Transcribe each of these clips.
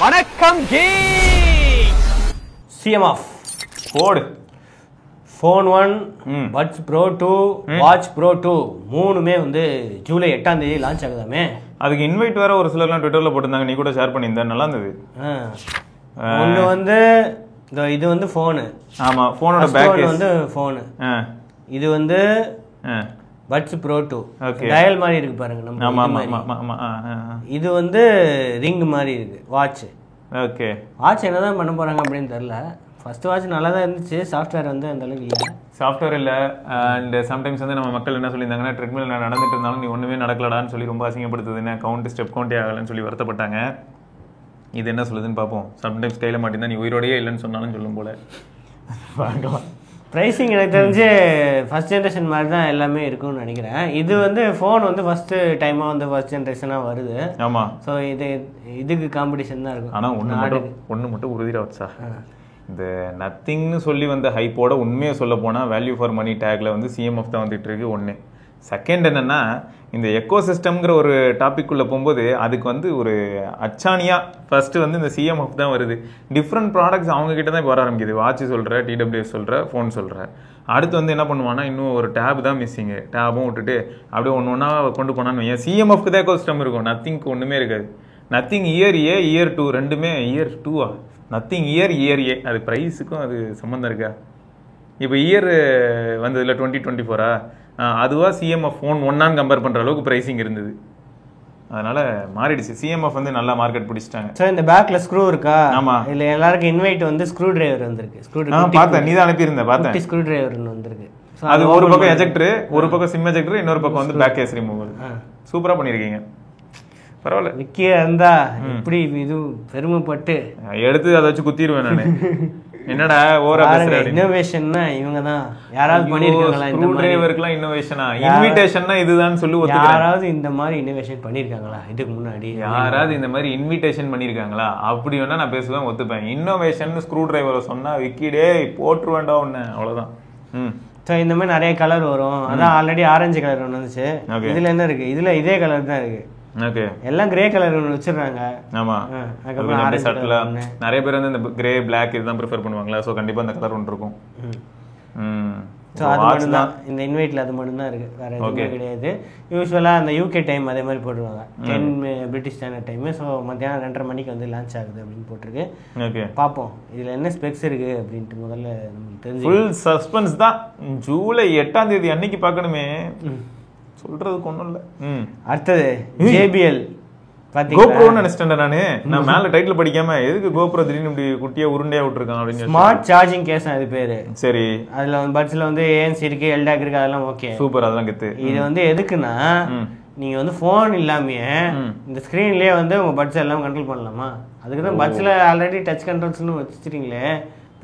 வணக்கம் CMF கோடு phone 1, buds pro 2, watch pro 2 மூணுமே வந்து ஜூலை 8ஆம் தேதி லான்ச் ஆகுதாமே. அதுக்கு இன்வைட் வேற ஒரு சிலர்லாம் ட்விட்டர்ல போட்டிருந்தாங்க, நீ கூட ஷேர் பண்ணியிருந்தேன், நல்லா இருந்தது. ஒன்று வந்து இது வந்து ஃபோனு. ஆமா, ஃபோனோட பேக் வந்து ஃபோனு. இது வந்து பட்ஸ் ப்ரோ 2. ஓகே, டயல் மாதிரி இருக்கு பாருங்க நம்ம. ஆமா. இது வந்து ரிங் மாதிரி இருக்கு வாட்ச். ஓகே, வாட்ச் என்னதான் பண்ண போறாங்க அப்படின்னு தெரியல. ஃபர்ஸ்ட் வாட்ச் நல்லா தான் இருந்துச்சு, சாஃப்ட்வேர் வந்து அந்த அளவுக்கு இல்லை. சாஃப்ட்வேர் இல்லை. அண்ட் சம்டைம்ஸ் வந்து நம்ம மக்கள் என்ன சொல்லியிருந்தாங்கன்னா, ட்ரெட்மில் நடந்துட்டு இருந்தாலும் நீ ஒன்றுமே நடக்கலடான்னு சொல்லி ரொம்ப அசிங்கப்படுத்துது, என்ன கவுண்ட் ஸ்டெப் கவுண்டே ஆகலைன்னு சொல்லி வருத்தப்பட்டாங்க. இது என்ன சொல்லுதுன்னு பார்ப்போம். சம்டைம்ஸ் கையில் மாட்டிருந்தா நீ உயிரோடையே இல்லைன்னு சொன்னாலும் சொல்லும் போல. பார்க்கலாம். ப்ரைஸிங் எனக்கு தெரிஞ்சு ஃபஸ்ட் ஜென்ரேஷன் மாதிரி தான் எல்லாமே இருக்கும்னு நினைக்கிறேன். இது வந்து ஃபோன் வந்து ஃபஸ்ட்டு டைமாக வந்து ஃபஸ்ட் ஜென்ரேஷனாக வருது. ஆமாம், ஸோ இதுக்கு காம்படிஷன் தான் இருக்கும். ஆனால் ஒன்று மட்டும் உறுதியாக வச்சா, இந்த நத்திங்னு சொல்லி வந்த ஹைப்போட உண்மையை சொல்ல போனால் வேல்யூ ஃபார் மணி டேக்ல வந்து சிஎம்எஃப் தான் வந்துட்டு இருக்கு. ஒன்று. செகண்ட் என்னன்னா, இந்த எக்கோ சிஸ்டம்ங்கிற ஒரு டாபிக்குள்ளே போகும்போது அதுக்கு வந்து ஒரு அச்சானியா ஃபர்ஸ்ட் வந்து இந்த சிஎம்எஃப் தான் வருது. டிஃப்ரெண்ட் ப்ராடக்ட்ஸ் அவங்க கிட்ட தான் இப்போ வர ஆரம்பிக்குது. வாட்ச் சொல்கிற, டிடபிள்யூஎஸ் சொல்கிற, ஃபோன் சொல்கிற. அடுத்து வந்து என்ன பண்ணுவான்னா, இன்னும் ஒரு டேப் தான் மிஸ்ஸிங்கு. டேபும் விட்டுட்டு அப்படியே ஒன்று ஒன்றா கொண்டு போனான்னு வையன். சிஎம்எஃப்க்கு தான் எக்கோ சிஸ்டம் இருக்கும், நத்திங்க்கு ஒன்றுமே இருக்காது. நத்திங் இயர் ஏ, இயர் 2 ரெண்டுமே இயர் 2. நத்திங் இயர் ஏ. அது ப்ரைஸுக்கும் அது சம்மந்தம் இருக்கா? இப்போ இயர் வந்ததில்ல 2024 அதுவா சிஎம்எஃப் ஃபோன் 1 கம்பேர் பண்ணுற அளவுக்கு ப்ரைஸிங் இருந்தது. அதனால மாறிடுச்சு. சிஎம்எஃப் வந்து நல்லா மார்க்கெட் பிடிச்சிட்டாங்க. சார் இந்த பேக்ல ஸ்க்ரூ இருக்கா? ஆமா, இல்லை எல்லாருக்கும் இன்வைட் வந்து ஸ்க்ரூ டிரைவர் வந்திருக்கு. பார்த்தேன், நீ தான் அனுப்பியிருந்தேன், பார்த்தேன். ஸ்க்ரூ டிரைவர் வந்திருக்கு. அது ஒரு பக்கம் எஜெக்டர், ஒரு பக்கம் சிம் எஜெக்டர், இன்னொரு பக்கம் வந்து பேக் கேஸ் ரிமூவல். சூப்பரா பண்ணிருக்கீங்க, பரவாயில்ல. விக்கியா இருந்தா இப்படி இது பெருமைப்பட்டு எடுத்து அதை வச்சு குத்திடுவேன் நானு. என்னடா ஓவரா பேசுற? இன்னோவேஷன்னா இவங்க தான். யாராவது பண்ணிருக்காங்களா இந்த மாதிரி? டிரைவருக்குலாம் இன்னோவேஷனா? இன்விடேஷன்னா இதுதான் சொல்லி ஒத்துக்கிறேன். யாராவது இந்த மாதிரி இன்னோவேஷன் பண்ணிருக்காங்களா இதுக்கு முன்னாடி? யாராவது இந்த மாதிரி இன்விடேஷன் பண்ணிருக்காங்களா? அப்படி வேணா நான் பேசுவேன், ஒத்துப்பேன். இன்னோவேஷன் ஸ்க்ரூ டிரைவரை சொன்னா விக்கிடே போட்டு வேண்டாம் ஒண்ணு, அவ்வளவுதான். ஸோ இந்த மாதிரி நிறைய கலர் வரும். அதான் ஆல்ரெடி ஆரஞ்சு கலர் ஒன்று வந்துச்சு. இதுல என்ன இருக்கு? இதுல இதே கலர் தான் இருக்கு. ஓகே, எல்லாம் கிரே கலர் ஒன்று வச்சிருக்காங்க. ஆமா, நிறைய பேர் வந்து இந்த கிரே பிளாக் இதுதான் ப்ரிஃபர் பண்ணுவாங்களா? ஸோ கண்டிப்பா இந்த கலர் ஒன்று இருக்கும். ஸோ அது மட்டும் தான் இந்த இன்வைட்ல, அது மட்டும் தான் இருக்கு, வேற எதுவுமே கிடையாது. யூஸ்வலாக அந்த யூகே டைம் அதே மாதிரி போட்டுருவாங்க, 10 பிரிட்டிஷ் ஸ்டாண்டர்ட் டைம். ஸோ மத்தியானம் 2:30 மணிக்கு வந்து லான்ச் ஆகுது அப்படின்னு போட்டிருக்கு. ஓகே, பார்ப்போம் இதுல என்ன ஸ்பெக்ஸ் இருக்கு அப்படின்ட்டு முதல்ல நமக்கு தெரிஞ்சு. ஃபுல் சஸ்பென்ஸ் தான். ஜூலை 8ஆம் தேதி அன்னைக்கு பார்க்கணுமே, சொல்றதுக்கு ஒன்றும் இல்லை. அடுத்தது JBL. கோப்ரோன்னு நினைச்சிட்டேன் நானு. நான் மேல டைட்டில் படிக்காம எதுக்கு கோப்ரோ திடீர்னு இப்படி குட்டியா உருண்டையா விட்டுருக்கான் அப்படின்னு. ஸ்மார்ட் சார்ஜிங் கேஸ் அது பேரு. சரி, அதுல வந்து பட்ஸ்ல வந்து ANC இருக்கு, LDAC இருக்கு, அதெல்லாம் ஓகே, சூப்பர், அதெல்லாம் கெத்து. இது வந்து எதுக்குன்னா, நீங்க வந்து போன் இல்லாமயே இந்த ஸ்கிரீன்லயே வந்து உங்க பட்ஸ் எல்லாம் கண்ட்ரோல் பண்ணலாமா? அதுக்கு தான் பட்ஸ்ல ஆல்ரெடி டச் கண்ட்ரோல்ஸ்னு வச்சிருக்கீங்களே.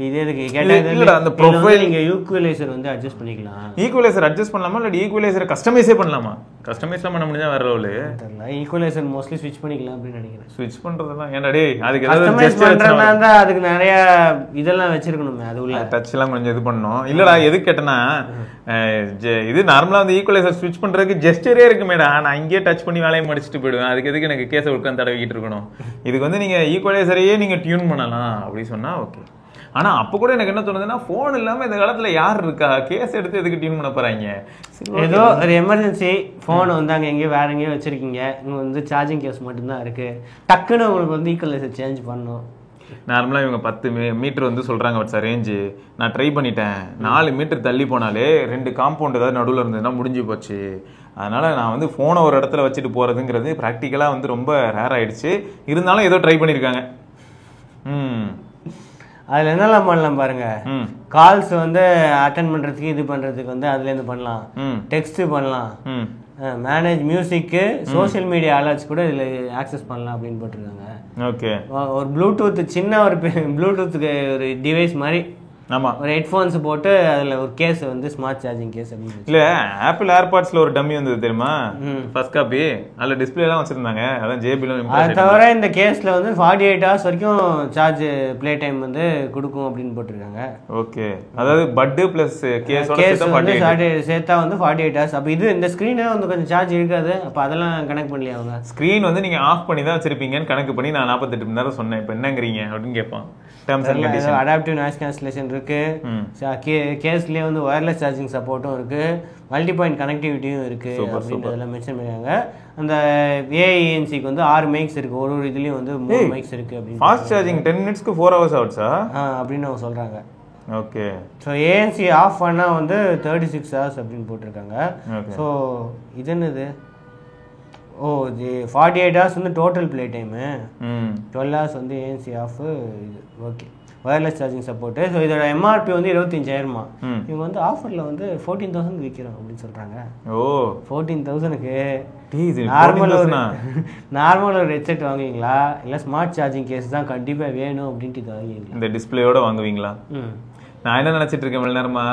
இதே இதுக்கு கேட்டா அந்த ப்ரொஃபைல் நீங்க ஈக்குவலைசர் வந்து அட்ஜஸ்ட் பண்ணிக்கலாம். ஈக்குவலைசர் அட்ஜஸ்ட் பண்ணலாமா, இல்ல ஈக்குவலைசரை கஸ்டமைஸே பண்ணலாமா? கஸ்டமைஸ்லாம் பண்ண முடிஞ்சா வேற லெவல் தெரியல. ஈக்குவலைசர் மோஸ்ட்லி ஸ்விட்ச் பண்ணிக்கலாம் அப்படின்னு நினைக்கிறேன். ஸ்விட்ச் பண்றதெல்லாம் ஏன்டா டேய், அதுக்கு கஸ்டமைஸ் பண்றதா அதுக்கு நிறைய இதெல்லாம் வச்சிருக்கணுமே, அது உள்ள டச் எல்லாம் கொஞ்சம் இது பண்ணனும். இல்லடா எதுக்கு கேட்டனா, இது நார்மலா வந்து ஈக்குவலைசர் ஸ்விட்ச் பண்றதுக்கு ஜெஸ்டரே இருக்குமேடா, நான் இங்கேயே டச் பண்ணி வேலையை முடிச்சுட்டு போயிடுவேன். அதுக்கு எதுக்கு எனக்கு கேஸை உட்காந்து தடவிக்கிட்டு இருக்கணும்? இதுக்கு வந்து நீங்க ஈக்குவலைசரையே நீங்க டியூன் பண்ணலாம் அப்படி சொன்னா ஓகே. ஆனா அப்ப கூட எனக்கு என்ன தோணுதுன்னா, போன் இல்லாம இந்த காலத்துல யார் இருக்கா? கேஸ் எடுத்து எதுக்கு டியூன் பண்ண போறாங்க? ஏதோ ஒரு எமர்ஜென்சி போன் வந்து அங்க எங்கேயோ வேற எங்கேயோ வச்சிருக்கீங்க, இங்க வந்து சார்ஜிங் கேஸ் மட்டும்தான் இருக்கு, டக்குன்னு உங்களுக்கு வந்து ஈக்குவலைசர் சேஞ்ச் பண்ணணும். நார்மலா இவங்க 10 மீட்டர் வந்து சொல்றாங்க சார் ரேஞ்சு. நான் ட்ரை பண்ணிட்டேன், 4 மீட்டர் தள்ளி போனாலே 2 காம்பவுண்ட் ஏதாவது நடுவில் இருந்ததுன்னா முடிஞ்சு போச்சு. அதனால நான் வந்து போனை ஒரு இடத்துல வச்சுட்டு போறதுங்கிறது ப்ராக்டிக்கலா வந்து ரொம்ப ரேர் ஆயிடுச்சு. இருந்தாலும் ஏதோ ட்ரை பண்ணிருக்காங்க. அதுல என்னெல்லாம் பண்ணலாம் பாருங்க. கால்ஸ் வந்து அட்டென்ட் பண்றதுக்கு, இது பண்றதுக்கு வந்து அதுல இருந்து பண்ணலாம், டெக்ஸ்ட் பண்ணலாம், மேனேஜ் மியூசிக்கு, சோசியல் மீடியா அலர்ட்ஸ் கூட இதுல ஆக்சஸ் பண்ணலாம் அப்படின்னு போட்டிருக்காங்க. ஓகே, ஒரு ப்ளூடூத் சின்ன ஒரு ப்ளூடூத்துக்கு ஒரு டிவைஸ் மாதிரி ஆமா ஒரு ஹெட்ஃபோன்ஸ் போட்டு அதில் ஒரு கேஸ் வந்து ஸ்மார்ட் சார்ஜிங் கேஸ் அப்படின்னு. இல்ல ஆப்பிள் ஏர்பாட்ஸ்ல ஒரு டம்மி வந்தது தெரியுமா, ஃபர்ஸ்ட் காப்பி, அதுல டிஸ்பிளே எல்லாம் வச்சிருந்தாங்க. அதான் ஜேபிலும். அது தவிர இந்த கேஸ்ல வந்து 48 hours வரைக்கும் சார்ஜ் ப்ளே டைம் வந்து கொடுக்கும் அப்படின்னு போட்டிருக்காங்க. ஓகே, அதாவது பட்டு பிளஸ் கேஸ் வந்து சேர்த்தா வந்து 48 hours. அப்போ இது இந்த ஸ்க்ரீனே வந்து கொஞ்சம் சார்ஜ் இருக்காது, அப்போ அதெல்லாம் கனெக்ட் பண்ணலையா அவங்க? ஸ்க்ரீன் வந்து நீங்க ஆஃப் பண்ணி தான் வச்சிருப்பீங்கன்னு கணக்கு பண்ணி நான் 48 மணி நேரம் சொன்னேன். இப்போ என்னங்கிறீங்க அப்படின்னு கேட்பான். அடாப்டிவ் நாய்ஸ் கேன்சலேஷன் இருக்கு, கேஸ்லயே வந்து ஒயர்லெஸ் சார்ஜிங் சப்போர்ட்டும் இருக்கு, மல்டி பாயிண்ட் கனெக்டிவிட்டியும் இருக்கு அப்படின்றதெல்லாம் மென்ஷன் பண்ணிருக்காங்க. அந்த ஏஐஎன்சிக்கு வந்து 6 மைக்ஸ் இருக்கு, ஒரு இதுலயும் வந்து 3 மைக்ஸ் இருக்கு அப்படின்னு. ஃபாஸ்ட் சார்ஜிங் 10 minutesக்கு 4 hours ஆகுதா அப்படின்னு அவங்க சொல்றாங்க. ஓகே, ஸோ ஏஎன்சி ஆஃப் பண்ணா வந்து 36 hours அப்படின்னு போட்டிருக்காங்க. ஸோ இது என்னது, ஓ இது 48 hours வந்து டோட்டல் ப்ளே டைமு, 12 hours வந்து ஏஎன்சி ஆஃப். இது okay, wireless charging support. So இதோட எம்ஆர்பி வந்து 25,000. இவங்க வந்து ஆஃபரில் வந்து 14,000 விற்கிறோம் அப்படின்னு சொல்கிறாங்க. ஓ 14,000க்கு நார்மல் ஒரு ஹெட்செட் வாங்குவீங்களா, இல்லை ஸ்மார்ட் சார்ஜிங் கேஸ் தான் கண்டிப்பாக வேணும் அப்படின்ட்டு இது வாங்குவீங்களா? இந்த டிஸ்பிளேயோட வாங்குவீங்களா? நான் என்ன நினச்சிட்டு இருக்கேன் மணி நேரமா,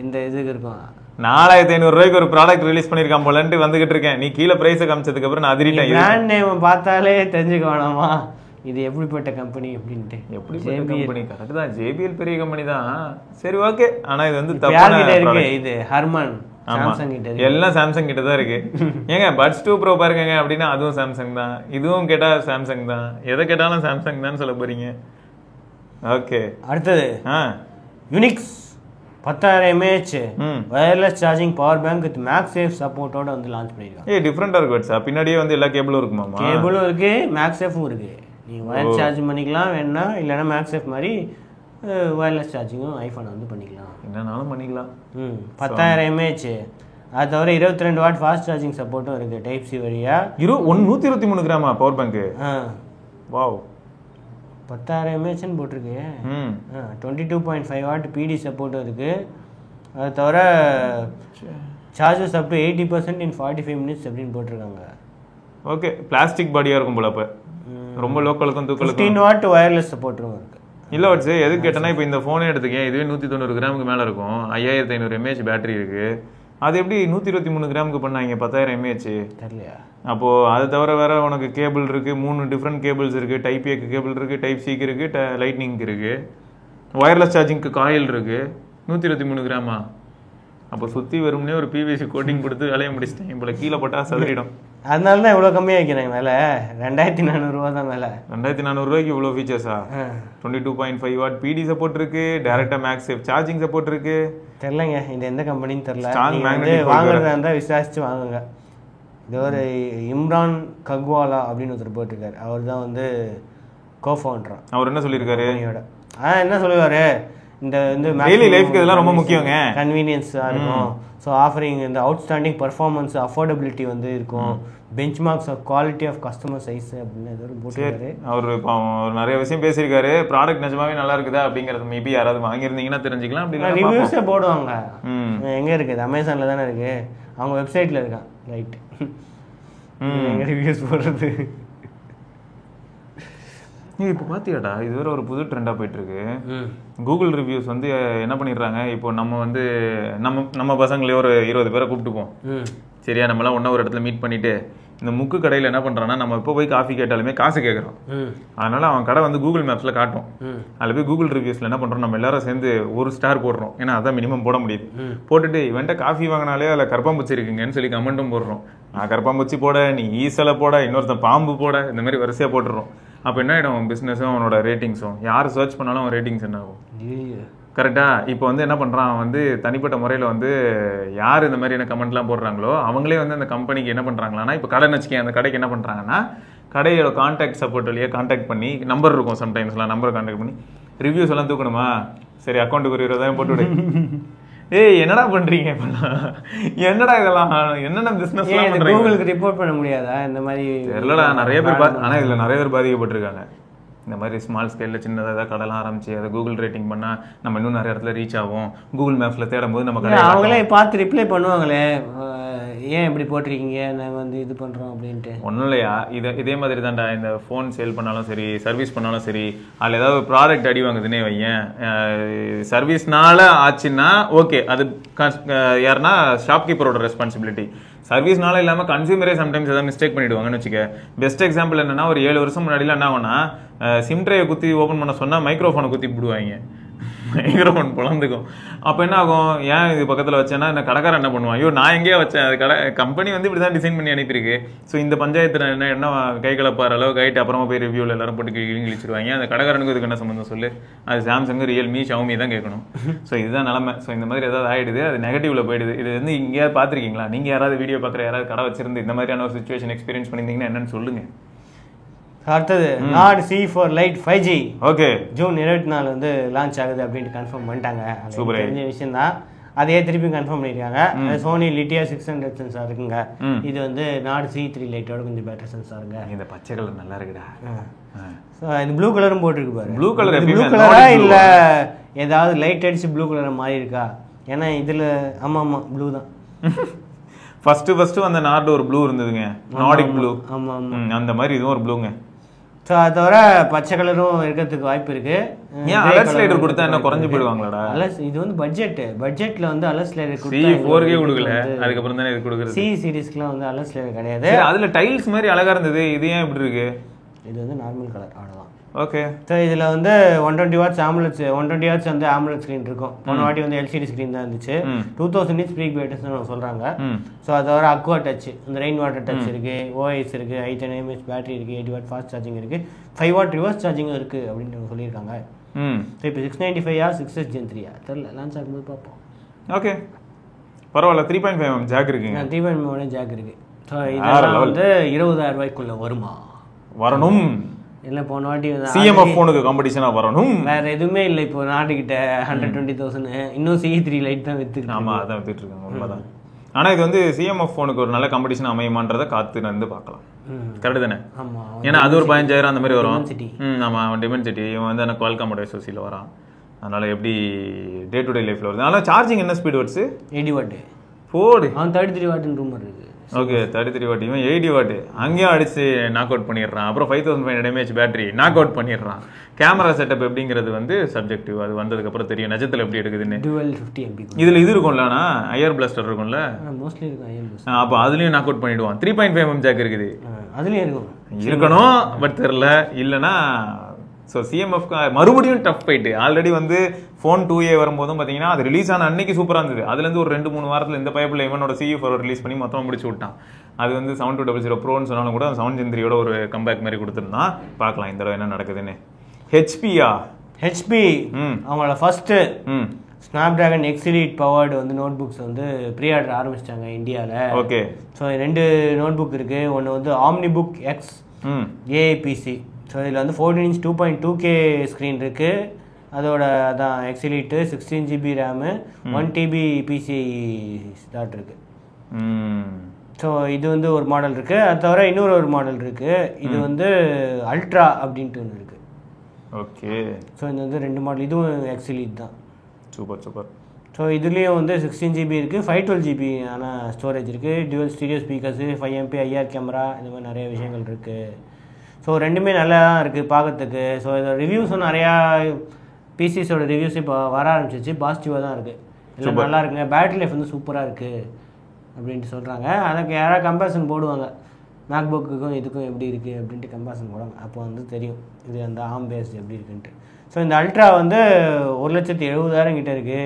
இந்த இதுக்கு இருக்கும் 4,500 ரூபாய்க்கு ஒரு ப்ராடக்ட் ரிலீஸ் பண்ணிருக்கான் போலன்ட்டு வந்துகிட்டு இருக்கேன். நீ கீழே பிரைஸை காமிச்சதுக்கு அப்புறம் நான் அதிரிட்டேன். பிராண்ட் நேம் பார்த்தாலே தெரிஞ்சுக்க வேணாமா இது எப்படிப்பட்ட கம்பெனி அப்படின்ட்டு? எப்படிப்பட்ட கம்பெனி? கரெக்ட் தான், ஜேபிஎல் பெரிய கம்பெனி தான். சரி ஓகே, ஆனா இது வந்து இருக்கு, இது ஹர்மன் எல்லாம் சாம்சங் கிட்ட தான் இருக்கு. ஏங்க பட்ஸ் 2 ப்ரோ பாருங்க அப்படின்னா அதுவும் சாம்சங் தான், இதுவும் கேட்டா சாம்சங் தான், எதை கேட்டாலும் சாம்சங் தான் சொல்ல போறீங்க. ஓகே, அடுத்தது Unix 10,000 mAh wireless charging power bank with MagSafe சப்போர்ட்டோட வந்து லான்ச் பண்ணிருக்காங்க. டிஃபரெண்டா இருக்கு. பின்னாடியே வந்து எல்லா கேபிளும் இருக்குமாமா? கேபிளும் இருக்கு, மேக்ஸேஃபும் இருக்கு. நீங்க வயர் சார்ஜ் பண்ணிக்கலாம் வேணா, இல்லைன்னா மேக்ஸேஃப் மாதிரி வயர்லெஸ் சார்ஜிங்கும் ஐஃபோன் வந்து பண்ணிக்கலாம், என்னன்னாலும் பண்ணிக்கலாம். 10,000 mAh. அது தவிர 22 watt ஃபாஸ்ட் சார்ஜிங் சப்போர்ட்டும் இருக்கு டைப் சி வழியா. 123 கிராமா பவர் பேங்க். வாவ், 10,000 mAhன்னு போட்டிருக்கு. 22.5 watt பிடி சப்போர்ட்டும் இருக்கு. அது தவிர charges up to 80% in 45 minutes அப்படின்னு போட்டிருக்காங்க. ஓகே, பிளாஸ்டிக் பாடியா இருக்கும் போல. அப்ப ரொம்ப லோக்கலுக்கும் தூக்கலுக்கும் 15 watt வயர்லெஸ் சப்போர்ட்டும் இருக்கு. இல்லை வட்ஸ் எது கேட்டேன்னா, இப்போ இந்த ஃபோனே எடுத்துக்கேன், இதுவே 190 கிராமுக்கு மேலே இருக்கும், 5500 mAh பேட்டரி இருக்கு. அது எப்படி 123 கிராமுக்கு பண்ணாங்க 10,000 mAh? தெரியலையா? அப்போது அது தவிர வேற உனக்கு கேபிள் இருக்குது, 3 டிஃப்ரெண்ட் கேபிள்ஸ் இருக்குது. டைப் ஏக்கு கேபிள் இருக்குது, டைப் சிக்கு இருக்குது, லைட்னிங்க்கு இருக்குது, ஒயர்லெஸ் சார்ஜிங்க்கு காயில் இருக்குது. 123 கிராமா? அப்போ சுற்றி வரும்னே ஒரு பிவிசி கோட்டிங் கொடுத்து வேலையை முடிச்சிட்டேன். இப்போ கீழே போட்டால் சதுரிடும். அதனால தான் இவ்வளோ கம்மியாக வைக்கிறாங்க மேலே. 2,400 ரூபா தான் மேலே. 2,400 ரூபாய்க்கு இவ்வளோ ஃபீச்சர்ஸா? 22.5 watt பிடி சப்போர்ட் இருக்கு, டேரக்டா மேக்ஸேஃப் சார்ஜிங் சப்போர்ட் இருக்கு. தெரியலங்க இது எந்த கம்பெனின்னு தெரியல. வாங்குறதா இருந்தால் விசாரிச்சு வாங்குங்க. இது ஒரு இம்ரான் கக்வாலா அப்படின்னு ஒருத்தர் போட்டிருக்காரு. அவர் தான் வந்து கோஃபவுண்டரா. அவர் என்ன சொல்லியிருக்காரு? என்ன சொல்லுவாரு, இந்த வந்து டெய்லி லைஃப்க்கு இதெல்லாம் ரொம்ப முக்கியங்க, கன்வீனியன்ஸாக இருக்கும். ஸோ ஆஃபரிங் இந்த அவுட்ஸ்டாண்டிங் பர்ஃபார்மன்ஸ், அஃபோர்டபிலிட்டி வந்து இருக்கும், benchmarks of quality of customer size அப்படின்னு ஏதாவது போட்டிருக்காரு. அவர் நிறைய விஷயம் பேசியிருக்காரு. ப்ராடக்ட் நிஜமாவே நல்லா இருக்குதா அப்படிங்கிறது மேபி யாராவது வாங்கியிருந்தீங்கன்னா தெரிஞ்சுக்கலாம். அப்படி ரிவ்யூஸே போடுவாங்க. எங்கே இருக்குது? அமேசானில் தானே இருக்குது, அவங்க வெப்சைட்டில் இருக்கான். ரைட், எங்கே ரிவ்யூஸ் போடுறது? இப்போ பார்த்தியாடா, இது வேற ஒரு புது ட்ரெண்டாக போயிட்டுருக்கு. கூகுள் ரிவ்யூஸ் வந்து என்ன பண்ணிடுறாங்க, இப்போ நம்ம வந்து நம்ம பசங்களே ஒரு 20 பேரை கூப்பிட்டுப்போம் சரியா, நம்மளாம் ஒன்றா ஒரு இடத்துல மீட் பண்ணிவிட்டு இந்த முக்கு கடையில் என்ன பண்ணுறான்னா, நம்ம இப்போ போய் காஃபி கேட்டாலுமே காசு கேட்குறோம். அதனால் அவன் கடை வந்து கூகுள் மேப்ஸில் காட்டும். அதில் போய் கூகுள் ரிவ்யூஸில் என்ன பண்ணுறோம், நம்ம எல்லாரும் சேர்ந்து 1 ஸ்டார் போடுறோம். ஏன்னா அதான் மினிமம் போட முடியுது. போட்டுட்டு இவன்ட்ட காஃபி வாங்கினாலே அதில் கருப்பாம்பூச்சி இருக்குங்கன்னு சொல்லி கமெண்ட்டும் போடுறோம். நான் கருப்பாம்பூச்சி போட, நீ ஈசலை போட, இன்னொருத்தன் பாம்பு போட, இந்த மாதிரி வரிசையாக போட்டுடுறோம். அப்போ என்ன ஆகிடும், அவன் பிஸ்னஸும் அவனோட ரேட்டிங்ஸும், யார் சர்ச் பண்ணாலும் அவன் ரேட்டிங்ஸ் என்ன ஆகும்? கரெக்டாக. இப்போ வந்து என்ன பண்ணுறான், அவன் வந்து தனிப்பட்ட முறையில் வந்து யார் இந்த மாதிரியான கமெண்ட்லாம் போடுறாங்களோ அவங்களே வந்து அந்த கம்பெனிக்கு என்ன பண்ணுறாங்களான்னா, இப்போ கடை வச்சுக்கேன், அந்த கடைக்கு என்ன பண்ணுறாங்கன்னா, கடையோட கான்டாக்ட் சப்போர்ட் வழியாக கான்டாக்ட் பண்ணி, நம்பர் இருக்கும் சம்டைம்ஸ்லாம், நம்பரை கான்டாக்ட் பண்ணி ரிவ்யூஸ் எல்லாம் தூக்கணுமா, சரி அக்கௌண்ட்டுக்கு ஒரு 20,000 போட்டுவிடு. ஏய் என்னடா பண்றீங்க இப்பெல்லாம், என்னடா இதெல்லாம், என்னென்ன பிசினஸ் கூகுளுக்கு ரிப்போர்ட் பண்ண முடியாதா இந்த மாதிரி? தெரியலடா, நிறைய பேர் ஆனால் இதில் நிறைய பேர் பாதிக்கப்பட்டிருக்காங்க. இந்த மாதிரி ஸ்மால் ஸ்கேலில் சின்னதாக ஏதாவது கடைலாம் ஆரம்பிச்சு அதை கூகுள் ரேட்டிங் பண்ணால் நம்ம இன்னும் நிறைய இடத்துல ரீச் ஆகும். கூகுள் மேப்ஸில் தேடும் போது நம்ம கடை அவங்களே பார்த்து ரிப்ளை பண்ணுவாங்களே, ஏன் இப்படி போட்டிருக்கீங்க, நாங்கள் வந்து இது பண்ணுறோம் அப்படின்ட்டு. ஒன்றும் இல்லையா, இதே மாதிரி தான்டா இந்த ஃபோன் சேல் பண்ணாலும் சரி, சர்வீஸ் பண்ணாலும் சரி, அதில் ஏதாவது ப்ராடக்ட் அடி வாங்குதுன்னே வையேன், சர்வீஸ்னால ஆச்சுன்னா ஓகே, அது யாருன்னா ஷாப்கீப்பரோட ரெஸ்பான்சிபிலிட்டி. சர்வீஸ்னால இல்லாமல் கன்சியூமரே சம்டைம்ஸ் ஏதாவது மிஸ்டேக் பண்ணிவிடுவாங்கன்னு வச்சுக்க. பெஸ்ட் எக்ஸாம்பிள் என்னன்னா, ஒரு 7 வருஷம் முன்னாடிலாம் என்ன ஆகும்னா, சிம் ட்ரையை குத்தி ஓப்பன் பண்ண சொன்னால் மைக்ரோஃபோனை குத்தி விடுவாங்க, மைக்ரோஃபோன் பிளந்துக்கும். அப்போ என்ன ஆகும், ஏன் இது பக்கத்தில் வச்சேன்னா இந்த கடைக்காரன் என்ன பண்ணுவான், ஐயோ நான் எங்கேயே வச்சேன், அது கம்பெனி வந்து இப்படி தான் டிசைன் பண்ணி அனுப்பியிருக்கு. ஸோ இந்த பஞ்சாயத்தில் என்ன கை கலப்பார் அளவு கைட்டு அப்புறமா போய் ரிவ்யூவில் எல்லாரும் போட்டு கிழிச்சிருவாங்க. அந்த கடைக்காரனுக்கு இதுக்கு என்ன சம்மந்தம் சொல்லு, அது சாம்சங், ரியல்மி, ஷவுமி தான் கேட்கணும். ஸோ இதுதான் நிலமை. ஸோ இந்த மாதிரி ஏதாவது ஆகிடுது, அது நெகட்டிவ்ல போயிடுது. இது வந்து இங்கேயாவது பார்த்துருக்கீங்களா, நீங்கள் யாராவது வீடியோ பார்க்குற யாராவது கடை வச்சிருந்து இந்த மாதிரியான ஒரு சுச்சுவேஷன் எக்ஸ்பீரியன்ஸ் பண்ணியிருந்தீங்கன்னா என்னன்னு சொல்லுங்கள். அடுத்தது not C4 Lite 5G okay June 24 வந்து லான்ச் ஆகுது அப்படின்ட்டு கன்ஃபார்ம் பண்ணிட்டாங்க. சூப்பர், தெரிஞ்ச விஷயம் தான். அதே திருப்பி கன்ஃபார்ம் பண்ணியிருக்காங்க. சோனி லிட்டியா 600 சென்சார் இருக்குங்க. இது வந்து நாட் C3 லைட்டோட கொஞ்சம் பெட்டர் சென்சாருங்க. இந்த பச்சை கலர் நல்லா இருக்குடா. ஸோ இது ப்ளூ கலரும் போட்டிருக்கு பாரு. ப்ளூ கலர் ப்ளூ கலரா இல்லை ஏதாவது லைட் அடிச்சு ப்ளூ கலர் மாதிரி இருக்கா? ஏன்னா இதில் ஆமாம் ப்ளூ தான். ஃபர்ஸ்ட் அந்த நார்டு ஒரு ப்ளூ இருந்ததுங்க, நார்டிக் ப்ளூ. ஆமாம் அந்த மாதிரி இதுவும் ஒரு ப்ளூங்க. ஸோ அதை தவிர பச்சை கலரும் இருக்கிறதுக்கு வாய்ப்பு இருக்கு. ஏன் அலர் ஸ்லைடர் கொடுத்தா என்ன குறைஞ்சு போயிடுவாங்களாடா? இது வந்து பட்ஜெட்ல வந்து அலர் ஸ்லைடர் C4 கொடுக்கல, அதுக்கப்புறம் தானே இது கொடுக்குறது. C சீரிஸ்க்குலாம் வந்து அலர் ஸ்லைடர் கிடையாது. அதுல டைல்ஸ் மாதிரி அழகா இருந்தது, இது ஏன் இப்படி இருக்கு? இது வந்து நார்மல் கலர், அவ்வளோதான். ஓகே. ஸோ இதில் வந்து 120 வாட்ஸ் ஆம்புலன்ஸ் 120 வாட்ஸ் வந்து ஆம்புலன்ஸ் ஸ்க்ரீன் இருக்கும். போன வாட்டி வந்து LCD ஸ்க்ரீன் தான் இருந்துச்சு. 2000 nits பீக் பிரைட்னஸ்னு சொல்கிறாங்க. ஸோ அதை தவிர அக்வா டச், இந்த ரெயின் வாட்டர் டச் இருக்குது, OIS இருக்குது, 810 mAh பேட்டரி இருக்குது, 80 வாட் ஃபாஸ்ட் சார்ஜிங் இருக்குது, 5 வாட் ரிவர்ஸ் சார்ஜிங்கும் இருக்குது அப்படின்னு சொல்லியிருக்காங்க. ஸோ இப்போ 695 6S Gen 3 தெரியல, லான்ச் ஆகும்போது பார்ப்போம். ஓகே பரவாயில்ல. 3.5mm ஜாக் இருக்குங்க. 3.5mm ஜாக் இருக்குது. ஸோ இதெல்லாம் வந்து 20,000 ரூபாய்க்குள்ள வருமா? வரணும். இல்லை போன வாட்டி CMF ஃபோனுக்கு காம்படிஷனாக வரணும். வேற எதுவுமே இல்லை இப்போ நாட்டுக்கிட்ட. 120,000 இன்னும் C3 லைட் தான் வித்துக்கு. ஆமாம் அதான் வித்துட்டு இருக்காங்க, உண்மைதான். ஆனால் இது வந்து CMF ஃபோனுக்கு ஒரு நல்ல காம்படிஷன் அமையுமான்றதை காத்து வந்து பார்க்கலாம். கரெக்டு தானே? ஆமாம். ஏன்னா அது ஒரு 15,000 அந்த மாதிரி வரும். ஆமாம், அவன் டிமென்சிட்டி இவன் வந்து எனக்கு குவால்காமோட SoCல வரான். அதனால எப்படி டே டு டே லைஃப்ல வருது. அதனால சார்ஜிங் என்ன ஸ்பீட் வருது? 80 வாட் போடு. அவன் 33 வாட்னு ரூமர் இருக்கு. ஓகே 33 வாட், இவன் 80 வாட். அங்கேயும் அடிச்சு நாக் அவுட் பண்ணிடுறான். அப்புறம் 5500 mAh பேட்டரி நாக் அவுட் பண்ணிடுறான். கேமரா செட்டப் எப்படிங்கிறது வந்து சப்ஜெக்டிவ், அது வந்ததுக்கு அப்புறம் தெரியும் நிஜத்தில் எப்படி எடுக்குதுன்னு. Dual 50 MP இதில் இது இருக்கும்லண்ணா, ஐஆர் பிளாஸ்டர் இருக்கும்ல, மோஸ்ட்லி இருக்கும் ஐஆர் பிளாஸ்டர். அப்போ அதுலேயும் நாக் அவுட் பண்ணிடுவான். 3.5mm ஜாக் இருக்குது, அதுலேயும் இருக்கணும் பட் தெரில. இல்லைன்னா ஸோ CMFக்கு மறுபடியும் டஃப் ஃபைட்டு. ஆல்ரெடி வந்து ஃபோன் 2A வரும்போதும் பார்த்தீங்கன்னா அது ரிலீஸ் ஆன அன்னைக்கு சூப்பராக இருந்தது. அதுலேருந்து ஒரு 2-3 வாரத்தில் இந்த பைப்பில் இவனோட CE4 ரிலீஸ் பண்ணி மொத்தமாக முடிச்சு விட்டான். அது வந்து 7200 ப்ரோன்னு சொன்னாலும் கூட 7 Gen 3யோட ஒரு கம்பேக் மாதிரி கொடுத்துருந்தான். பார்க்கலாம் இந்த தடவை என்ன நடக்குதுன்னு. HP அவங்களோட first Snapdragon X Elite powered வந்து நோட் புக்ஸ் வந்து ப்ரீ ஆர்டர் ஆரம்பிச்சிட்டாங்க இந்தியாவில். ஓகே. ஸோ 2 நோட் புக் இருக்குது. ஒன்று வந்து OmniBook X AAPC. ஸோ இதில் வந்து 14 inch 2.2K ஸ்க்ரீன் இருக்குது. அதோட அதான் X Elite 16 GB RAM 1 TB PCI slot இருக்குது. ஸோ இது வந்து ஒரு மாடல் இருக்குது. அது தவிர இன்னொரு மாடல் இருக்குது. இது வந்து அல்ட்ரா அப்படின்ட்டு ஒன்று இருக்குது. ஓகே. ஸோ இது வந்து 2 மாடல். இதுவும் X Elite தான். சூப்பர். ஸோ இதுலேயும் வந்து 16 GB இருக்குது, 512 GB ஆனால் ஸ்டோரேஜ் இருக்குது, dual stereo speakers, 5 MP IR camera, இந்த மாதிரி நிறைய விஷயங்கள் இருக்குது. ஸோ ரெண்டுமே நல்லா தான் இருக்குது பார்க்கறதுக்கு. ஸோ இதோட ரிவ்யூஸும் நிறையா பிசிஸோட ரிவ்யூஸ் இப்போ வர ஆரம்பிச்சிச்சு, பாசிட்டிவாக தான் இருக்குது. எல்லாம் நல்லா இருக்குங்க, பேட்டரி லைஃப் வந்து சூப்பராக இருக்குது அப்படின்ட்டு சொல்கிறாங்க. அதுக்கு யாராவது கம்பேரிசன் போடுவாங்க, மேக்புக்குக்கும் இதுக்கும் எப்படி இருக்குது அப்படின்ட்டு கம்பேரிசன் போடுவாங்க. அப்போ வந்து தெரியும் இது அந்த ARM பேஸ்ட் எப்படி இருக்குன்ட்டு. ஸோ இந்த அல்ட்ரா வந்து 1,70,000 கிட்ட இருக்குது.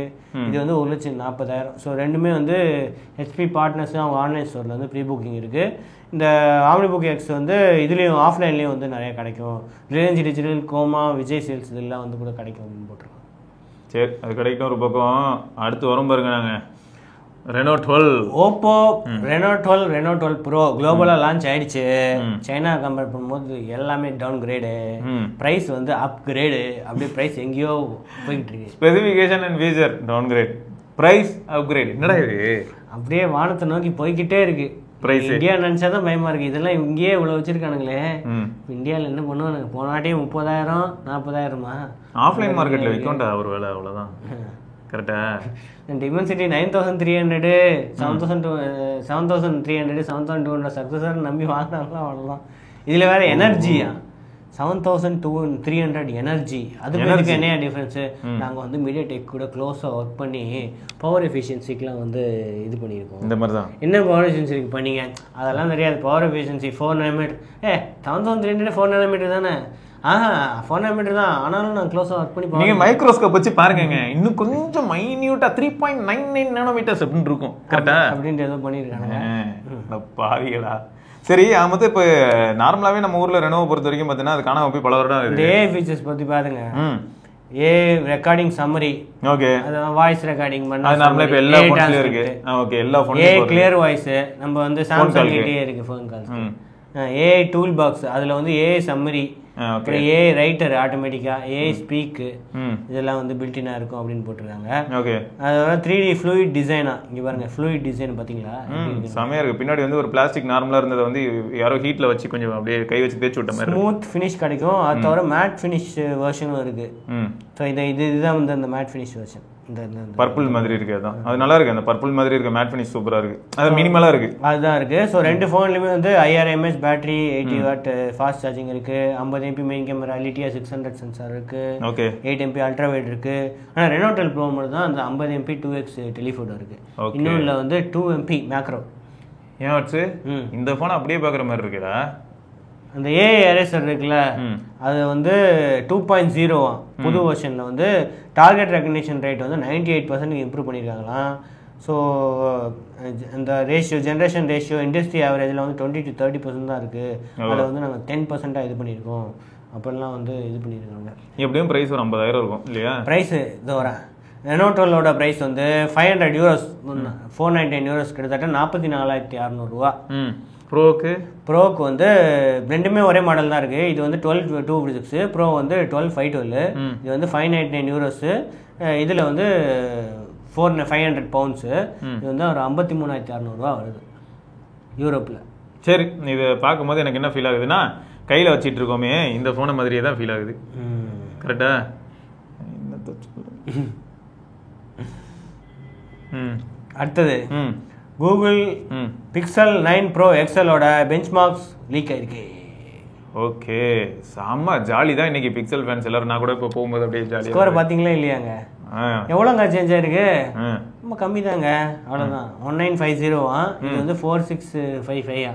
இது வந்து 1,40,000. ஸோ ரெண்டுமே வந்து HP பார்ட்னர்ஸும் அவங்க ஆன்லைன் ஸ்டோரில் வந்து ப்ரீ புக்கிங் இருக்குது. இந்த OmniBook X வந்து இதுலேயும் ஆஃப்லைன்லேயும் வந்து நிறையா கிடைக்கும். Reliance digital, coma, Vijay sales இதெல்லாம் வந்து கூட கிடைக்கும் அப்படின்னு போட்டிருக்கோம். சரி, அது கிடைக்கும் ஒரு பக்கம். அடுத்து வரும் பாருங்க, நாங்கள் Reno 12, ஓப்போ Reno 12 Pro குளோபலாக லான்ச் ஆயிடுச்சு. சைனா கம்பேர் பண்ணும்போது எல்லாமே டவுன் கிரேடு, ப்ரைஸ் வந்து அப் கிரேடு, அப்படியே ப்ரைஸ் எங்கேயோ போய்கிட்டு இருக்கு. Specification and feature downgrade, price upgrade. என்னடா இது அப்படியே வானத்தை நோக்கி போய்கிட்டே இருக்கு. இந்தியா நினைச்சாதான் பயமா இருக்கு. இதெல்லாம் இங்கேயே இவ்வளவு வச்சிருக்கானுங்களே, இந்தியாவில் என்ன பண்ணுவானுங்க? போன வாட்டியே 30,000 40,000 ஆஃப்லைன் மார்க்கெட்ல விற்கண்டா ஒரு வேலை, அவ்வளவுதான். கரெக்டா? டிமென்சிட்டி 9300 7300 7200 சக்ஸஸர் நம்பி வாங்கினாங்களா அவ்வளோதான். இதில் வேற எனர்ஜியா 7300 எனர்ஜி. அதுக்கு என்ன டிஃப்ரென்ஸு? நாங்கள் வந்து மீடியாடெக் கூட க்ளோஸாக ஒர்க் பண்ணி பவர் எஃபிஷியன்சிக்கெலாம் வந்து இது பண்ணியிருக்கோம். இந்த மாதிரி தான். என்ன பவர் எஃபிஷியன்சிக்கு பண்ணீங்க? அதெல்லாம் தெரியாது. பவர் எஃபிஷியன்சி 4 nm 7300 4 nm தானே? 4 nm தான். ஆனாலும் நான் க்ளோஸாக ஒர்க் பண்ணி நீங்கள் மைக்ரோஸ்கோப் வச்சு பாருங்க, இன்னும் கொஞ்சம் மைன்யூட்டாக 3.99 nanometers அப்படின்னு இருக்கும். கரெக்டா? அப்படின்ட்டு ஏதோ பண்ணியிருக்காங்க பாவிகளா. சரி, மொத்தம் இப்போ நார்மலாகவே நம்ம ஊரில் ரெனோவை பொறுத்த வரைக்கும் பார்த்தீங்கன்னா அது காணாமல் போய் பல வருடம் இருக்குது. ஏ ஃபீச்சர்ஸ் பற்றி பாருங்க. Recording summary, okay, voice recording பண்ணா அது நார்மலா இப்போ எல்லா ஃபோன்லயும் இருக்கு. ஓகே, எல்லா ஃபோன்லயும் கிளியர் வாய்ஸ். நம்ம வந்து சாம்சங் கிட்டே இருக்கு phone calls. AI tool box, அதில் வந்து ஏஐ சம்மரி, அப்புறம் ஏஐ ரைட்டர் ஆட்டோமேட்டிக்கா, ஏஐ ஸ்பீக், இதெல்லாம் வந்து பில்டினா இருக்கும் அப்படின்னு போட்டிருக்காங்க. ஓகே, அதோட 3D ஃப்ளூயிட் டிசைனா, இங்க பாருங்க ஃப்ளூயிட் டிசைன் பாத்தீங்களா? செமையா இருக்கு. பின்னாடி வந்து ஒரு பிளாஸ்டிக் நார்மலா இருந்ததை வந்து யாரோ ஹீட்ல வச்சு கொஞ்சம் அப்படியே கை வச்சு தேய்ச்சி விட்ட மாதிரி ஸ்மூத் ஃபினிஷ் கிடைக்கும். அது தவிர மேட் ஃபினிஷ் வெர்ஷனும் இருக்கு. ஸோ இதுதான் வந்து அந்த மேட் ஃபினிஷ் வெர்ஷன். இந்த பர்பிள் மாதிரி இருக்கு. அதான் அது நல்லா இருக்கு. அந்த பர்பிள் மாதிரி இருக்க மேட் ஃபினிஷ் சூப்பரா இருக்கு. அது மினிமலா இருக்கு. அதுதான் இருக்கு. ஸோ ரெண்டு ஃபோன்லையுமே வந்து 5000 mAh battery, 80 watt fast charging இருக்கு, 50 MP main camera, LTI 600 sensor இருக்கு, 8 MP அல்ட்ரா வைட் இருக்கு. ஆனால் ரெனோ 12 ப்ரோ மட்டும் தான் அந்த 50 MP 2x டெலிஃபோட்டோ இருக்கு. இன்னும் இல்லை வந்து 2 MP மேக்ரோ. ஏன் வச்சு இந்த ஃபோன் அப்படியே பார்க்குற மாதிரி இருக்குடா. அந்த ஏஐ எரேசர் இருக்குல்ல, அது வந்து 2.0 புது வெர்ஷனில் வந்து டார்கெட் ரெகக்னிஷன் ரேட் வந்து 98% இம்ப்ரூவ் பண்ணியிருக்காங்களாம். ஸோ இந்த ரேஷியோ, ஜென்ரேஷன் ரேஷியோ இண்டஸ்ட்ரி ஆவரேஜில் வந்து 20 to 30% தான் இருக்குது. அதில் வந்து நாங்கள் 10% இது பண்ணியிருக்கோம் அப்படிலாம் வந்து இது பண்ணியிருக்காங்க. எப்படியும் ப்ரைஸ் ஒரு 50,000 இருக்கும் இல்லையா? ப்ரைஸு இது வரேன். ரெனோ 12ஓட ப்ரைஸ் வந்து €500, €499, கிட்டத்தட்ட 44,600 ரூபா. ப்ரோக்கு வந்து ரெண்டுமே ஒரே மாடல் தான் இருக்குது. இது வந்து 12/256, ப்ரோ வந்து 12/512. இது வந்து €599. இதில் வந்து 500 பவுண்ட்ஸு. இது வந்து ஒரு 53,600 ரூபா வருது யூரோப்பில். சரி, இது பார்க்கும்போது எனக்கு என்ன ஃபீல் ஆகுதுன்னா, கையில் வச்சிட்டு இருக்கோமே இந்த ஃபோனை மாதிரியே தான் ஃபீல் ஆகுது. கரெக்டா? அடுத்தது Google pixel 9 bro எக்ஸலோட benchmarks league ஆயிருக்கு. ஓகே, செம்ம ஜாலி தான் இன்னைக்கு பிக்சல் ஃபேன்ஸ் எல்லாரும். நான் கூட இப்போ போகும்போது அப்படியே ஜாலியாக ஸ்கோரை பார்த்தீங்களா இல்லையாங்க? எவ்வளோங்க சேஞ்ச் ஆயிருக்கு? ரொம்ப கம்மி தாங்க, அவ்வளோதான். 1950 இது வந்து 4655.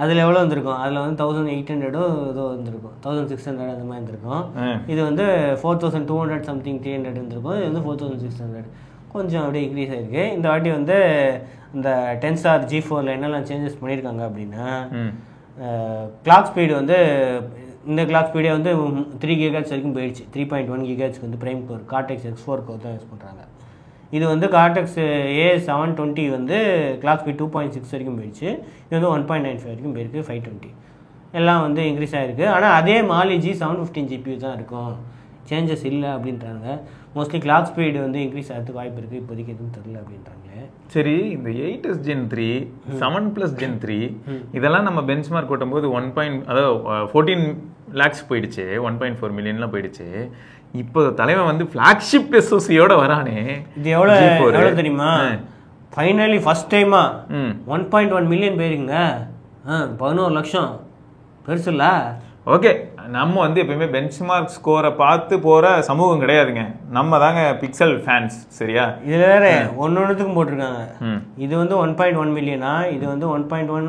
அதில் எவ்வளோ வந்திருக்கும்? அதில் வந்து 1800 ஏதோ வந்திருக்கும், 1600 அந்த மாதிரி இருந்திருக்கும். இது வந்து 4200 சம்திங் 300 இருந்திருக்கும். இது வந்து 4600, கொஞ்சம் அப்படியே இன்க்ரீஸ் ஆகிருக்கு. இந்த வாட்டி வந்து இந்த டென்சார் G4ல என்னெல்லாம் சேஞ்சஸ் பண்ணியிருக்காங்க அப்படின்னா, கிளாக் ஸ்பீடு வந்து இந்த கிளாக் ஸ்பீடே வந்து 3 GHz வரைக்கும் போயிடுச்சு. 3.1 GHz வந்து prime core cortex X4 core தான் யூஸ் பண்ணுறாங்க. இது வந்து கார்டெக்ஸ் A720 வந்து கிளாக் ஸ்பீட் 2.6 வரைக்கும் போயிடுச்சு. இது வந்து 1.95 வரைக்கும் போயிருக்கு. 520 எல்லாம் வந்து இன்க்ரீஸ் ஆகிருக்கு. ஆனால் அதே மாலி G715 GPU தான் இருக்கும், சேஞ்சஸ் இல்லை அப்படின்றாங்க. மோஸ்ட்லி கிளாக் ஸ்பீடு வந்து இன்க்ரீஸ் ஆகிறதுக்கு வாய்ப்பு இருக்குது, இப்போதைக்கு எதுவும் தெரியல அப்படின்றாங்க. சரி, இந்த 8s Gen 3, 7+ Gen 3 இதெல்லாம் நம்ம பெஞ்ச் மார்க் போட்டும்போது 14 lakhs போயிடுச்சு, 1.4 million போயிடுச்சு. இப்போ தலைவன் வந்து ஃப்ளாக்ஷிப் எஸ்ஓசியோட வரானே. இது எவ்வளோ தெரியுமா? ஃபைனலி ஃபர்ஸ்ட் டைமா 1.1 million போயிருக்குங்க. 11 லட்சம், பெருசு இல்லை? ஓகே, நம்ம வந்து எப்பயுமே பெஞ்ச் மார்க் ஸ்கோரை பார்த்து போகிற சமூகம் கிடையாதுங்க. நம்ம தாங்க பிக்சல் ஃபேன்ஸ், சரியா? இதில் வேற ஒன்றுத்துக்கும் போட்டிருக்காங்க. இது வந்து 1.1 million, இது வந்து 1.1,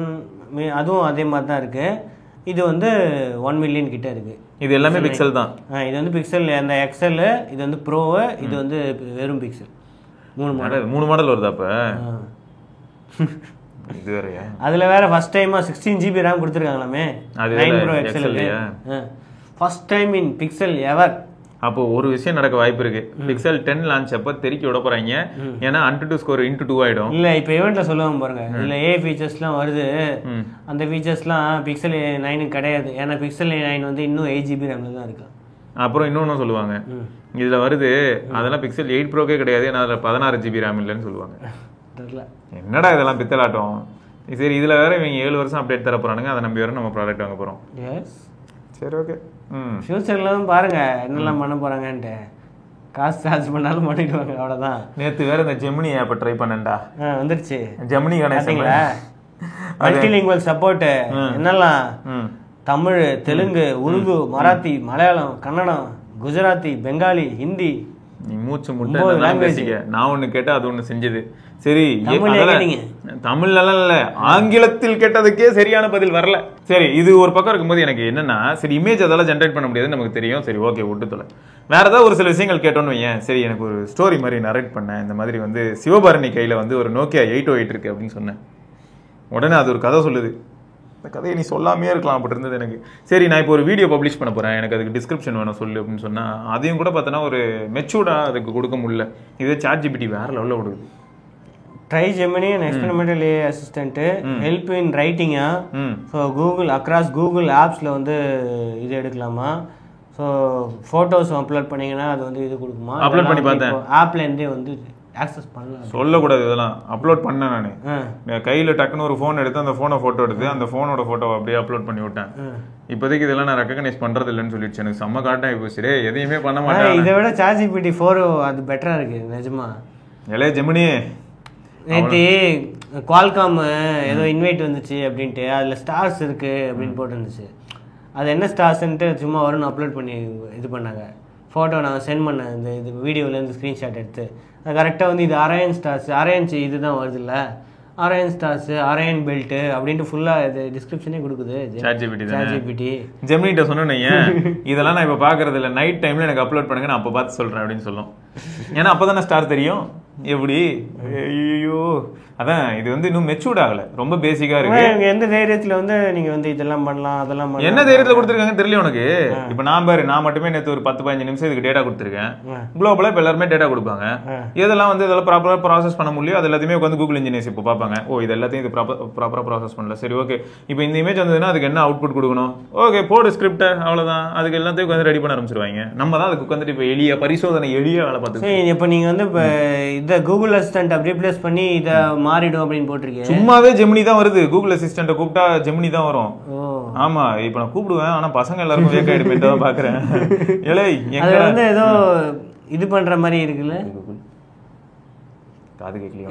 அதுவும் அதே மாதிரி தான் இருக்குது. இது வந்து 1 million கிட்ட இருக்குது. இது எல்லாமே பிக்சல் தான். இது வந்து பிக்சல், அந்த எக்ஸல், இது வந்து ப்ரோவு, இது வந்து வெறும் பிக்சல். 3 மாடல் வருதா அப்போ? இது வேறயா? அதில் வேற ஃபர்ஸ்ட் டைமா 16 GB RAM கொடுத்துருக்காங்களாமே 9 pro XL. First time in Pixel ever. அப்போ ஒரு விஷயம் நடக்க வாய்ப்பு இருக்கு. பிக்சல் 10 லான்ச் அப்போ தெறிக்கி விட போறாங்க. ஏன்னா Antutu ஸ்கோர் × 2 ஆயிடும். இல்லை, இப்போ ஈவெண்ட்ல சொல்லுவாங்க பாருங்க, இதில் ஏ ஃபீச்சர்ஸ்லாம் வருது. அந்த ஃபீச்சர்ஸ்லாம் பிக்சல் 9 கிடையாது. ஏன்னா பிக்சல் 9 வந்து இன்னும் 8 GB RAM தான் இருக்கு. அப்புறம் இன்னொன்று சொல்லுவாங்க, இதில் வருது அதெல்லாம் பிக்சல் 8 ப்ரோக்கே கிடையாது, ஏன்னா அதில் 16 GB RAM இல்லைன்னு சொல்லுவாங்க. என்னடா இதெல்லாம் பித்தலாட்டம். சரி, இதில் வேற இவங்க 7 வருஷம் அப்டேட் தர போறானுங்க, அதை நம்பி வேற நம்ம ப்ராடக்ட் வாங்க போகிறோம். சரி, ஓகே. ஃபியூச்சர்லாம் பாருங்க என்னெல்லாம் பண்ண போறாங்கன்ட்டு. காசு சார்ஜ் பண்ணாலும் பண்ணிடுவாங்க, அவ்வளோதான். நேற்று வேற இந்த ஜெமினி ஆப்பை ட்ரை பண்ணேன்டா. வந்துருச்சு ஜெமினி கணேசங்களா, மல்டிலிங்குவல் சப்போர்ட்டு. என்னெல்லாம் தமிழ், தெலுங்கு, உருது, மராத்தி, மலையாளம், கன்னடம், குஜராத்தி, பெங்காலி, ஹிந்தி. நீ மூச்சு முட்டை நான் ஒண்ணு கேட்டா அது ஒண்ணு செஞ்சது. சரி, தமிழ்லாம் இல்ல, ஆங்கிலத்தில் கேட்டதுக்கே சரியான பதில் வரல. சரி, இது ஒரு பக்கம் இருக்கும்போது எனக்கு என்னன்னா, சரி இமேஜ் அதெல்லாம் ஜென்ரேட் பண்ண முடியாதுன்னு நமக்கு தெரியும். சரி ஓகே, விட்டுத்தொலை. வேற ஏதாவது ஒரு சில விஷயங்கள் கேட்டோன்னு வையேன். சரி, எனக்கு ஒரு ஸ்டோரி மாதிரி நரேட் பண்ணேன். இந்த மாதிரி வந்து சிவபாரணி கையில வந்து ஒரு நோக்கியா 808 இருக்கு அப்படின்னு சொன்னேன். உடனே அது ஒரு கதை சொல்லுது. இந்த கதையை நீ சொல்லாமே இருக்கலாம் அப்படி இருந்தது எனக்கு. சரி, நான் இப்போ ஒரு வீடியோ பப்ளிஷ் பண்ண போறேன், எனக்கு அதுக்கு டிஸ்கிரிப்ஷன் வேணும் சொல்லு அப்படின்னு சொன்னா, அதையும் கூட பார்த்தோன்னா ஒரு மெச்சூர்டா அதுக்கு கொடுக்க முடியல. இதே ChatGPT வேற லெவலில் கொடுக்குது. Try Gemini and experimental AI assistant help in ரைட்டிங்கா. ஸோ கூகுள் அக்ராஸ் கூகுள் ஆப்ஸில் வந்து இது எடுக்கலாமா. ஸோ ஃபோட்டோஸ் அப்லோட் பண்ணிங்கன்னா அது வந்து இது கொடுக்குமா. அப்லோட் பண்ணி பார்த்தேன், ஆப்லேருந்தே வந்து ஆக்சஸ் பண்ணலாம். சொல்லக்கூடாது இதெல்லாம். அப்லோட் பண்ணேன் நான் கையில் டக்குன்னு ஒரு ஃபோன் எடுத்து அந்த ஃபோனை ஃபோட்டோ எடுத்து அந்த ஃபோனோட ஃபோட்டோவை அப்படியே அப்லோட் பண்ணி விட்டேன். இப்போதைக்கு இதெல்லாம் நான் ரெக்கக்னைஸ் பண்ணுறது இல்லைன்னு சொல்லிடுச்சு. எனக்கு செம்ம காட்டாகி போச்சு. எதையுமே பண்ண மாட்டேன். இதை விட ChatGPT 4 அது பெட்டராக இருக்குது நிஜமா. எலே ஜெமினி, நேற்று குவால்காம் ஏதோ இன்வைட் வந்துச்சு அப்படின்ட்டு அதில் ஸ்டார்ஸ் இருக்குது அப்படின்னு போட்டுருந்துச்சு. அது என்ன ஸ்டார்ஸ்ன்ட்டு சும்மா வரும்னு அப்லோட் பண்ணி இது பண்ணாங்க. ஃபோட்டோ நான் சென்ட் பண்ணேன், இந்த இது வீடியோவிலேருந்து ஸ்க்ரீன்ஷாட் எடுத்து. அது கரெக்டாக வந்து இது அரயன் ஸ்டார்ஸ், அரயன் இது தான் வருது இல்லை, அரயன் ஸ்டார்ஸ், அரயன் பெல்ட்டு அப்படின்ட்டு ஃபுல்லாக இது டிஸ்கிரிப்ஷனே கொடுக்குது. ChatGPT ஜெமினிட்ட சொன்னேன், இதெல்லாம் நான் இப்போ பார்க்கறது இல்லை, நைட் டைமில் எனக்கு அப்லோட் பண்ணுங்க, நான் அப்போ பார்த்து சொல்கிறேன் அப்படின்னு சொல்லும். ஏன்னா அப்போ தானே ஸ்டார் தெரியும். எப்படி ஐயோ, அதான் இது வந்து இன்னும் மெச்சூர்ட் ஆகல, ரொம்ப பேசிக்கா இருக்கு. எந்த தைரியத்துல வந்து நீங்க வந்து இதெல்லாம் பண்ணலாம் அதெல்லாம் பண்ணலாம், என்ன தைரியத்துல கொடுத்துருக்காங்க தெரியல உனக்கு. இப்ப நான் பாரு, நான் மட்டுமே நேற்று ஒரு 10-15 நிமிஷம் இதுக்கு டேட்டா கொடுத்துருக்கேன். குளோபலா இப்ப எல்லாருமே டேட்டா கொடுப்பாங்க. இதெல்லாம் வந்து இதெல்லாம் ப்ராப்பரா ப்ராசஸ் பண்ண முடியும். அது எல்லாத்தையுமே வந்து கூகுள் இன்ஜினியர்ஸ் இப்போ பார்ப்பாங்க. ஓ, இது எல்லாத்தையும் இது ப்ராப்பரா ப்ராசஸ் பண்ணல. சரி ஓகே, இப்போ இந்த இமேஜ் வந்ததுன்னா அதுக்கு என்ன அவுட்புட் கொடுக்கணும், ஓகே போடு ஸ்கிரிப்ட், அவ்வளவுதான். அதுக்கு எல்லாத்தையும் வந்து ரெடி பண்ண ஆரம்பிச்சிருவாங்க. நம்ம தான் அதுக்கு வந்துட்டு இப்போ எளிய பரிசோதனை எளிய வேலை பார்த்து. இப்போ நீங்க வந்து இப்போ இதை கூகுள் அசிஸ்டன்ட் ரீப்ளேஸ் பண்ணி இதை மாறிடும் அப்படின்னு போட்டிருக்கீங்க. சும்மாவே ஜெமினி தான் வருது. கூகுள் அசிஸ்டன்ட்டை கூப்பிட்டா ஜெமினி தான் வரும். ஆமா, இப்போ நான் கூப்பிடுவேன், ஆனா பசங்க எல்லாருக்கும் வேக்க எடுப்பேன் தான் பாக்குறேன். அது வந்து ஏதோ இது பண்ற மாதிரி இருக்குல்ல, காது கேட்கலையா?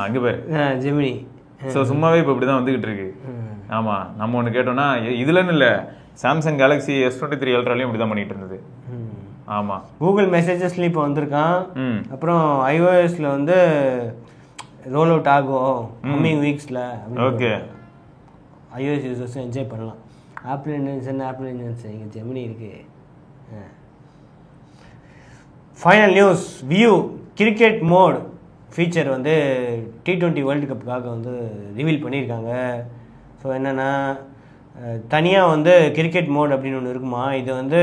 அங்க பேரு ஜெமினி. ஸோ சும்மாவே இப்போ இப்படிதான் வந்துகிட்டு இருக்கு. ஆமா, நம்ம ஒன்று கேட்டோம்னா இதுலன்னு இல்லை, சாம்சங் கேலக்ஸி S23 அல்ட்ராலையும் இப்படிதான் பண்ணிட்டு இருந்தது. ஆமா, கூகுள் மெசேஜஸ்ல இப்போ வந்திருக்கான். அப்புறம் iOSல வந்து ரோல் அவுட் ஆகும் கம்மிங் வீக்ஸ்ல. ஓகே, iOS யூசர்ஸ் என்ஜாய் பண்ணலாம். ஆப்பிள் இன்ஜின்ஸ் இங்கே ஜெமினி இருக்கு. Final news, view cricket mode feature வந்து T20 வேர்ல்டு கப்புக்காக வந்து ரிவீல் பண்ணியிருக்காங்க. ஸோ என்னென்னா, தனியாக வந்து கிரிக்கெட் மோட் அப்படின்னு ஒன்று இருக்குமா. இது வந்து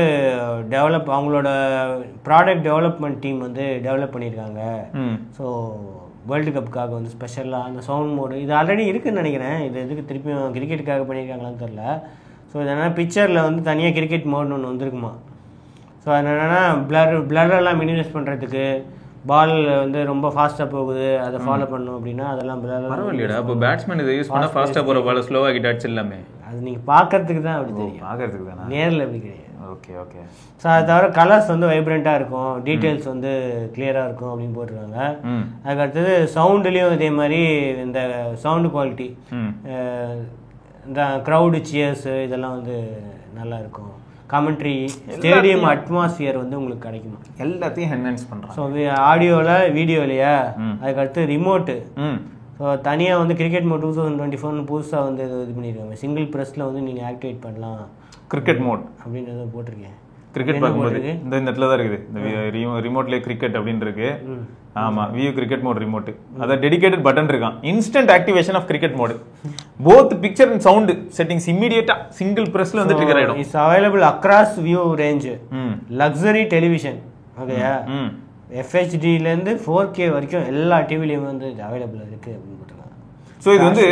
அவங்களோட ப்ராடக்ட் டெவலப்மெண்ட் டீம் வந்து டெவலப் பண்ணியிருக்காங்க. ஸோ வேர்ல்டு கப்புக்காக வந்து ஸ்பெஷலாக அந்த சவுண்ட் மோடு இது ஆல்ரெடி இருக்குதுன்னு நினைக்கிறேன். இது எதுக்கு திருப்பியும் கிரிக்கெட்டுக்காக பண்ணியிருக்காங்களான்னு தெரில. ஸோ இது என்னென்னா, பிக்சரில் வந்து தனியாக கிரிக்கெட் மோட்னு ஒன்று வந்துருக்குமா. ஸோ அது என்னென்னா, பிளரெல்லாம் மினிமைஸ் பண்ணுறதுக்கு, பால் வந்து ரொம்ப ஃபாஸ்ட்டாக போகுது அதை ஃபாலோ பண்ணணும் அப்படின்னா அதெல்லாம் பரவாயில்லையா. இப்போ பேட்ஸ்மேன் இதை யூஸ் பண்ணால் ஃபாஸ்ட்டாக போகிற பால் ஸ்லோவாக கிட்ட அடிச்சு எல்லாமே. அது நீங்கள் பார்க்கறதுக்கு தான் அப்படி தெரியும், பார்க்கறதுக்கு தானே, நேரில் எப்படி கிடையாது. Okay okay. ஸோ அது தவிர கலர்ஸ் வந்து வைப்ரண்ட்டாக இருக்கும், டீட்டெயில்ஸ் வந்து கிளியராக இருக்கும் அப்படின்னு போட்டிருக்காங்க. அதுக்கடுத்தது சவுண்டுலேயும் இதே மாதிரி இந்த சவுண்டு குவாலிட்டி, இந்த க்ரௌடு சியர்ஸு இதெல்லாம் வந்து நல்லா இருக்கும். கமெண்ட்ரி, ஸ்டேடியம் அட்மாஸ்பியர் வந்து உங்களுக்கு கிடைக்குமா, எல்லாத்தையும் என்ஹான்ஸ் பண்ணுறோம். ஸோ ஆடியோவில் வீடியோலையா. அதுக்கடுத்து ரிமோட்டு. ஸோ தனியாக வந்து கிரிக்கெட் மோட் 2024 புதுசாக வந்து இது பண்ணியிருக்காங்க. சிங்கிள் ப்ரெஸ்ஸில் வந்து நீங்கள் ஆக்டிவேட் பண்ணலாம் கிரிக்கெட் மோட் அப்படின்றத போட்டிருக்கேன். கிரிக்கெட் பார்க்கும்போது இந்த இடத்துல தான் இருக்குது, இந்த ரிமோட்லேயே கிரிக்கெட் அப்படின்னு இருக்கு. ஆமாம், வியூ கிரிக்கெட் மோட் ரிமோட், அதான் டெடிகேட்டட் பட்டன் இருக்கான். Instant activation of cricket mode, both picture and sound settings இமிடியேட்டா சிங்கிள் பிரஸ்ல வந்து ட்ரிகர் ஆயிடும். It's available across view range, luxury television. ஓகேயா, FHDலேருந்து 4K வரைக்கும் எல்லா டிவிலையும் வந்து இது அவைலபிள் இருக்கு அப்படின்னு போட்டிருக்காங்க. ஸோ இது வந்து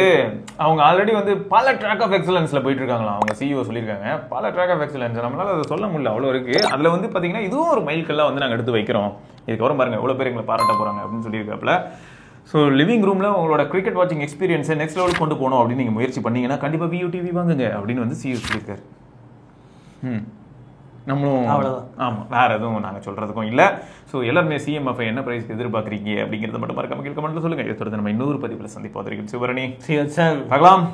அவங்க ஆல்ரெடி வந்து பல ட்ராக் ஆஃப் எக்ஸலன்ஸில் போயிட்டு இருக்காங்களா. அவங்க CEO சொல்லியிருக்காங்க பல ட்ராக் ஆஃப் எக்ஸலன்ஸ், நம்மளால அதை சொல்ல முடியல, அவ்வளோ இருக்கு. அதில் வந்து பார்த்தீங்கன்னா இதுவும் ஒரு மைல்கல்லாம் வந்து நாங்கள் எடுத்து வைக்கிறோம். இதுக்கப்புறம் பாருங்க எவ்வளோ பேர் எங்களை பாராட்ட போகிறாங்க அப்படின்னு சொல்லியிருக்காப்புல. ஸோ லிவிங் ரூமில் உங்களோட கிரிக்கெட் வாட்சிங் எக்ஸ்பீரியன்ஸை நெக்ஸ்ட் லெவலுக்கு கொண்டு போகணும் அப்படின்னு நீங்கள் முயற்சி பண்ணீங்கன்னா கண்டிப்பாக VU TV வாங்குங்க அப்படின்னு வந்து CEO சொல்லியிருக்காரு. நம்மளும் அவ்வளவுதான். ஆமாம், வேற எதுவும் நாங்கள் சொல்றதுக்கும் இல்லை. ஸோ எல்லாருமே சிஎம்எஃப் என்ன பிரைஸ்க்கு எதிர்பார்க்குறீங்க அப்படிங்கிறத மட்டும் மறக்காம கமெண்ட்ல சொல்லுங்க. இதை தொடர்ந்து நம்ம இன்னொரு பதிவில் சந்திப்போம். சிவரணி சிவசன் பார்க்கலாம்.